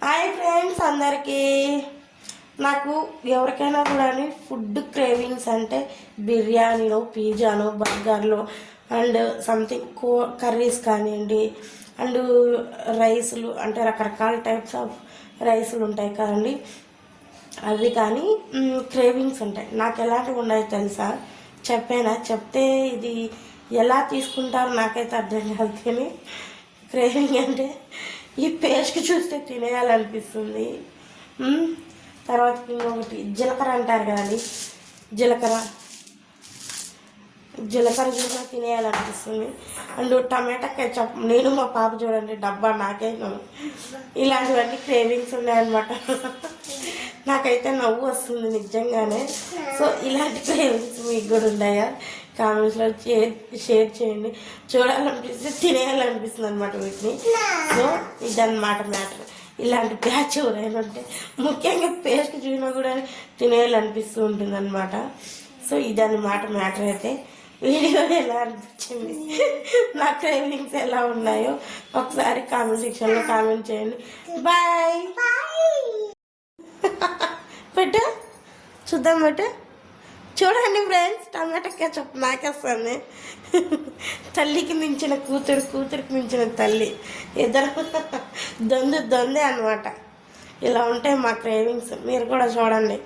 Hi friends అందరికీ. నాకు ఎవరికైనా కూడా ఫుడ్ క్రేవింగ్స్ అంటే బిర్యానీలో, పిజ్జాలో, బర్గర్లో అండ్ సంథింగ్ కర్రీస్ కానివ్వండి, అండ్ రైసులు అంటే రకరకాల టైప్స్ ఆఫ్ రైసులు ఉంటాయి కదండి, అవి కానీ క్రేవింగ్స్ ఉంటాయి. నాకు ఎలాంటివి ఉన్నాయో తెలుసా? చెప్తే ఇది ఎలా తీసుకుంటారో నాకైతే అర్థం కాదు. కానీ క్రేవింగ్ అంటే ఈ పేస్ట్ చూస్తే తినేయాలనిపిస్తుంది. తర్వాత ఇంకొకటి జీలకర్ర అంటారు కదండి, జీలకర్ర తినేయాలనిపిస్తుంది. అండ్ టమాటా కెచప్, నేను మా పాప చూడండి డబ్బా నాకే ఇలాంటివన్నీ క్రేవింగ్స్ ఉన్నాయన్నమాట. నాకైతే నవ్వు వస్తుంది నిజంగానే. సో ఇలాంటి క్రేవింగ్స్ మీకు కూడా ఉన్నాయా? కామెంట్స్లో షేర్ చేయండి. చూడాలనిపిస్తే తినేయాలనిపిస్తుంది అనమాట వీటిని. సో ఇదన్నమాట మ్యాటర్. ఇలాంటి ప్యాచ్ ఎవరైనా ఉంటే ముఖ్యంగా పేస్ట్ చూసినా కూడా తినేయాలనిపిస్తూ ఉంటుంది అనమాట. సో ఇదన్నమాట మ్యాటర్. అయితే వీడియో ఎలా అనిపించింది, నా క్రేవింగ్స్ ఎలా ఉన్నాయో ఒకసారి కామెంట్ సెక్షన్లో కామెంట్ చేయండి. బాయ్. పెట్టు చూద్దాం. చూడండి ఫ్రెండ్స్, టమాటా కెచప్ నాకేస్తాను. తల్లికి మించిన కూతురు, కూతురికి మించిన తల్లి, ఇద్దరు దొందే అనమాట. ఇలా ఉంటాయి మా క్రేవింగ్స్. మీరు కూడా చూడండి.